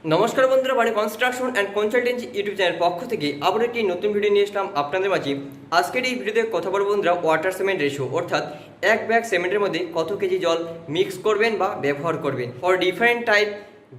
নমস্কার বন্ধুরা, বাড়ি construction and consultancy YouTube channel পক্ষ থেকে আবার একটি নতুন ভিডিও নিয়ে আসলাম আপনাদের মাঝে। আজকের এই ভিডিওতে কথা বলবো বন্ধুরা ওয়াটার সিমেন্ট রেশিও, অর্থাৎ এক ব্যাগ সিমেন্টের মধ্যে কত কেজি জল মিক্স করবেন বা ব্যবহার করবেন for different type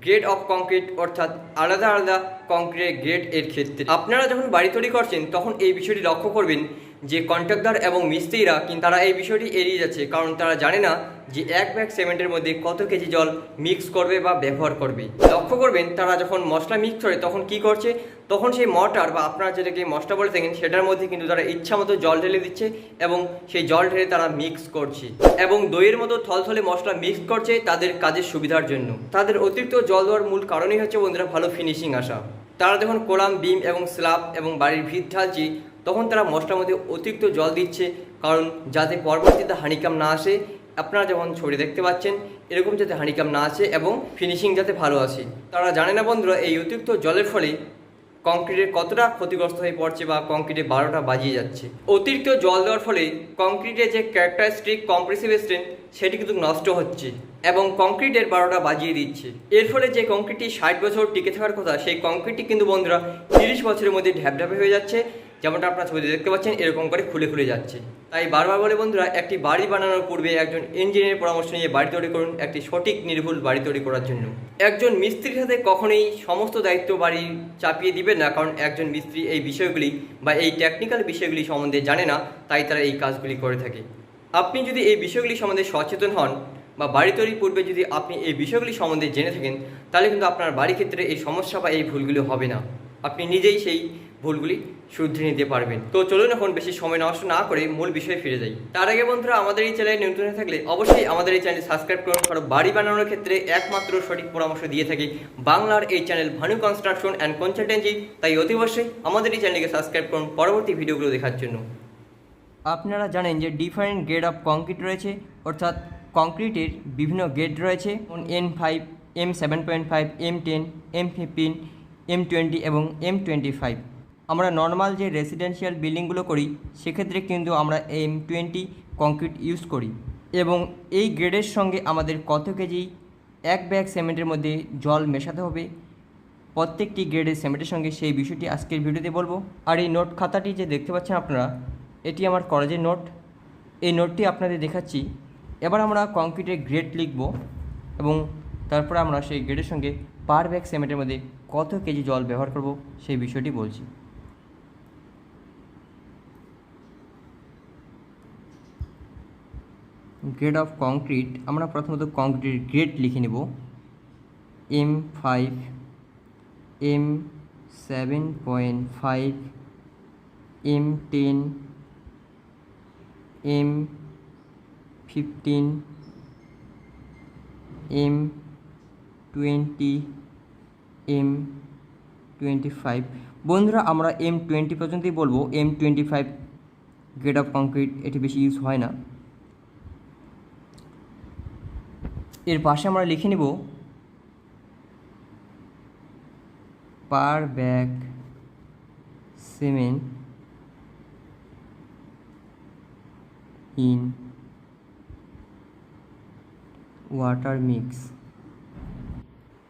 grade of concrete, অর্থাৎ আলাদা আলাদা কংক্রিটের গ্রেড এর ক্ষেত্রে আপনারা যখন বাড়ি তৈরি করছেন তখন এই বিষয়টি লক্ষ্য করবেন যে কন্ট্রাক্টর এবং মিস্ত্রিরা কিন্তু তারা এই বিষয়টি এড়িয়ে যাচ্ছে, কারণ তারা জানে না যে এক ব্যাগ সিমেন্টের মধ্যে কত কেজি জল মিক্স করবে বা ব্যবহার করবে। লক্ষ্য করবেন তারা যখন মশলা মিক্স করে তখন কি করছে, তখন সেই মর্টার বা আপনারা যেটাকে মশলা বলে থাকেন সেটার মধ্যে কিন্তু তারা ইচ্ছা মতো জল ঢেলে দিচ্ছে এবং সেই জল ঢেলে তারা মিক্স করছে এবং দইয়ের মতো থলথলে মশলা মিক্স করছে তাদের কাজের সুবিধার জন্য। তাদের অতিরিক্ত জল দেওয়ার মূল কারণই হচ্ছে বন্ধুরা ভালো ফিনিশিং আসা। তারা যখন কোলাম, বিম এবং স্ল্যাব এবং বাড়ির ভিত ঢালছে তখন তারা মশলার মধ্যে অতিরিক্ত জল দিচ্ছে, কারণ যাতে পরবর্তীতে হানিকাম না আসে। আপনারা যেমন ছবি দেখতে পাচ্ছেন এরকম যাতে হানিকাম না আসে এবং ফিনিশিং যাতে ভালো আসে। তারা জানে না বন্ধুরা এই অতিরিক্ত জলের ফলে কংক্রিটের কতটা ক্ষতিগ্রস্ত হয়ে পড়ছে বা কংক্রিটে 12টা বাজিয়ে যাচ্ছে। অতিরিক্ত জল দেওয়ার ফলে কংক্রিটের যে ক্যারেক্টারিস্টিক কম্প্রেসিভ স্ট্রেংথ সেটি কিন্তু নষ্ট হচ্ছে এবং কংক্রিটের 12টা বাজিয়ে দিচ্ছে। এর ফলে যে কংক্রিটটি 60 বছর টিকে থাকার কথা সেই কংক্রিটটি কিন্তু বন্ধুরা 30 বছরের মধ্যে ঢ্যাপঢ্যাপে হয়ে যাচ্ছে, যেমনটা আপনারা ছবিতে দেখতে পাচ্ছেন এরকম করে খুলে খুলে যাচ্ছে। তাই বারবার বলে বন্ধুরা একটি বাড়ি বানানোর পূর্বে একজন ইঞ্জিনিয়ারের পরামর্শ নিয়ে বাড়ি তৈরি করুন একটি সঠিক নির্ভুল বাড়ি তৈরি করার জন্য। একজন মিস্ত্রির সাথে কখনোই সমস্ত দায়িত্ব বাড়ি চাপিয়ে দিবেন না, কারণ একজন মিস্ত্রি এই বিষয়গুলি বা এই টেকনিক্যাল বিষয়গুলি সম্বন্ধে জানে না, তাই তারা এই কাজগুলি করে থাকে। আপনি যদি এই বিষয়গুলি সম্বন্ধে সচেতন হন বা বাড়ি তৈরির পূর্বে যদি আপনি এই বিষয়গুলি সম্বন্ধে জেনে থাকেন তাহলে কিন্তু আপনার বাড়ির ক্ষেত্রে এই সমস্যা বা এই ভুলগুলি হবে না, আপনি নিজেই সেই ভুলগুলি শুধরে নিতে পারবেন। তো চলুন এখন বেশি সময় নষ্ট না করে মূল বিষয়ে ফিরে যাই। তার আগে বন্ধুরা আমাদের এই চ্যানেলে নতুন হয়ে থাকলে অবশ্যই আমাদের এই চ্যানেল সাবস্ক্রাইব করুন, কারণ বাড়ি বানানোর ক্ষেত্রে একমাত্র সঠিক পরামর্শ দিয়ে থাকি বাংলার এই channel Bhanu construction and consultancy. তাই অতি অবশ্যই আমাদের এই চ্যানেলকে সাবস্ক্রাইব করুন পরবর্তী ভিডিওগুলো দেখার জন্য। আপনারা জানেন যে ডিফারেন্ট গ্রেড অফ কংক্রিট রয়েছে, অর্থাৎ কংক্রিটের বিভিন্ন গ্রেড রয়েছে N5, M7.5, M10, M15, M20 এবং M25। আমরা নর্মাল যে রেসিডেন্সিয়াল বিল্ডিংগুলো করি সেক্ষেত্রে কিন্তু আমরা M20 কংক্রিট ইউজ করি এবং এই গ্রেডের সঙ্গে আমাদের কত কেজি এক ব্যাগ সিমেন্টের মধ্যে জল মেশাতে হবে প্রত্যেকটি গ্রেডের সিমেন্টের সঙ্গে সেই বিষয়টি আজকের ভিডিওতে বলবো। আর এই নোট খাতাটি যে দেখতে পাচ্ছেন আপনারা, এটি আমার কলেজের নোট। এই নোটটি আপনাদের দেখাচ্ছি। এবার আমরা কংক্রিটের গ্রেড লিখব এবং তারপরে আমরা সেই গ্রেডের সঙ্গে পার ব্যাগ সিমেন্টের মধ্যে কত কেজি জল ব্যবহার করব সেই বিষয়টি বলছি। গ্রেড অফ কংক্রিট, আমরা প্রথমত কংক্রিটের গ্রেড লিখে নেব। M5, M7.5, M10, M15, M20, M25। বন্ধুরা আমরা M20 পর্যন্তই বলবো, M25 গ্রেড অফ কংক্রিট এটি বেশি ইউজ হয় না। এর পাশে আমরা লিখে নেব per bag cement in water mix.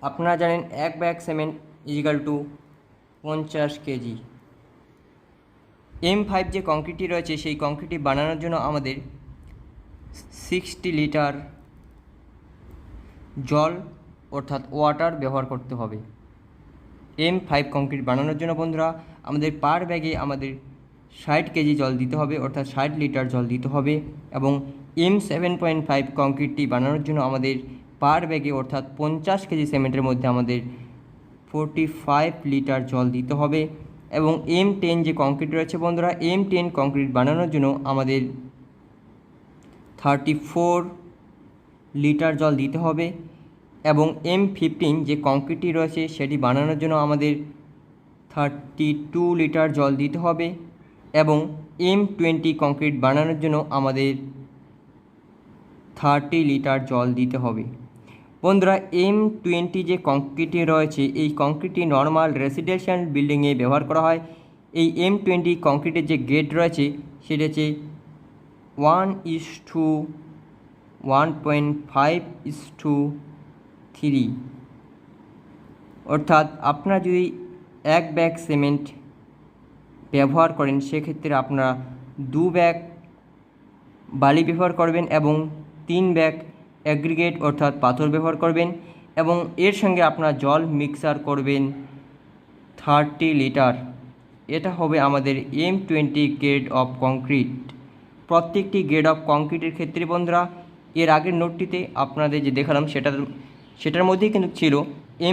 আপনারা জানেন এক bag cement is equal to 50 KG. M5 যে কংক্রিটটি রয়েছে সেই কংক্রিটটি বানানোর জন্য আমাদের 60 লিটার জল অর্থাৎ ওয়াটার ব্যবহার করতে হবে। M5 কংক্রিট বানানোর জন্য বন্ধুরা আমাদের পার ব্যাগে আমাদের 60 কেজি জল দিতে হবে, অর্থাৎ 60 লিটার জল দিতে হবে এবং M7.5 কংক্রিটটি বানানোর জন্য আমাদের পার ব্যাগে অর্থাৎ 50 কেজি সিমেন্টের মধ্যে আমাদের 45 লিটার জল দিতে হবে এবং M10 যে কংক্রিট রয়েছে বন্ধুরা, M10 কংক্রিট বানানোর জন্য আমাদের 34 লিটার জল দিতে হবে এবং M15 যে কংক্রিটটি রয়েছে সেটি বানানোর জন্য আমাদের 32 লিটার জল দিতে হবে এবং M20 কংক্রিট বানানোর জন্য আমাদের 30 লিটার জল দিতে হবে। বন্ধুরা M20 যে কংক্রিটটি রয়েছে এই কংক্রিটটি নর্মাল রেসিডেন্সিয়াল বিল্ডিংয়ে ব্যবহার করা হয়। এই M20 কংক্রিটের যে গ্রেড রয়েছে সেটা হচ্ছে 1:1.5:3, অর্থাৎ আপনারা যদি 1 ব্যাগ সিমেন্ট ব্যবহার করেন সেক্ষেত্রে আপনারা 2 ব্যাগ বালি ব্যবহার করবেন এবং 3 ব্যাগ অ্যাগ্রিগেট অর্থাৎ পাথর ব্যবহার করবেন এবং এর সঙ্গে আপনারা জল মিক্সার করবেন 30 লিটার। এটা হবে আমাদের M20 গ্রেড অফ কংক্রিট। প্রত্যেকটি গ্রেড অফ কংক্রিটের ক্ষেত্রে বন্ধুরা এর আগের নোটটিতে আপনাদের যে দেখালাম সেটার মধ্যেই কিন্তু ছিল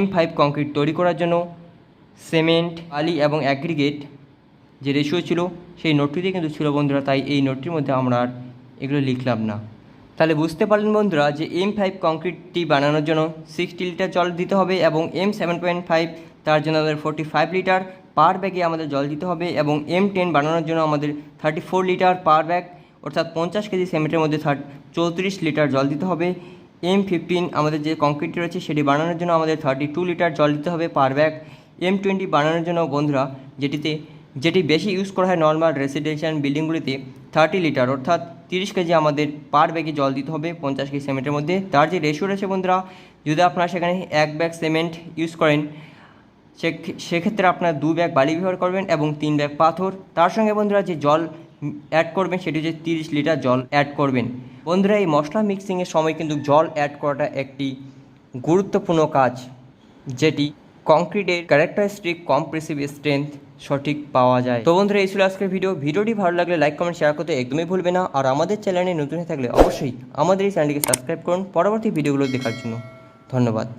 M5 কংক্রিট তৈরি করার জন্য সিমেন্ট বালি এবং অ্যাগ্রিগেট যে রেশিও ছিল সেই নোটটিতে কিন্তু ছিল বন্ধুরা, তাই এই নোটটির মধ্যে আমরা আর এগুলো লিখলাম না। তাহলে বুঝতে পারলেন বন্ধুরা যে M5 কংক্রিটটি বানানোর জন্য 60 লিটার জল দিতে হবে এবং M7.5 তার জন্য আমাদের 45 লিটার পার ব্যাগে আমাদের জল দিতে হবে এবং M10 বানানোর জন্য আমাদের 34 লিটার পার ব্যাগ অর্থাৎ 50 কেজি সিমেন্টের মধ্যে 34 লিটার জল দিতে হবে। M15 আমাদের যে কংক্রিট রয়েছে সেটি বানানোর জন্য আমাদের 32 লিটার জল দিতে হবে পার ব্যাগ। M20 বানানোর জন্য বন্ধুরা যেটি বেশি ইউজ করা হয় নর্মাল রেসিডেন্সিয়াল বিল্ডিংগুলিতে 30 লিটার অর্থাৎ 30 কেজি আমাদের পার ব্যাগে জল দিতে হবে 50 কেজি সিমেন্টের মধ্যে। তার যে রেশিও রয়েছে বন্ধুরা, যদি আপনারা সেখানে 1 ব্যাগ সিমেন্ট ইউজ করেন সেক্ষেত্রে আপনারা 2 ব্যাগ বালি ব্যবহার করবেন এবং 3 ব্যাগ পাথর। তার সঙ্গে বন্ধুরা যে জল অ্যাড করবেন সেটি হচ্ছে 30 লিটার জল অ্যাড করবেন। বন্ধুরা এই মশলা মিক্সিংয়ের সময় কিন্তু জল অ্যাড করাটা একটি গুরুত্বপূর্ণ কাজ, যেটি কংক্রিটের ক্যারেক্টারিস্টিক কম্প্রেসিভ স্ট্রেংথ সঠিক পাওয়া যায়। তো বন্ধুরা এই ছিল আজকের ভিডিওটি ভালো লাগলে লাইক কমেন্ট শেয়ার করতে একদমই ভুলবে না। আর আমাদের চ্যানেলে নতুন হয়ে থাকলে অবশ্যই আমাদের এই চ্যানেলটিকে সাবস্ক্রাইব করুন পরবর্তী ভিডিওগুলো দেখার জন্য। ধন্যবাদ।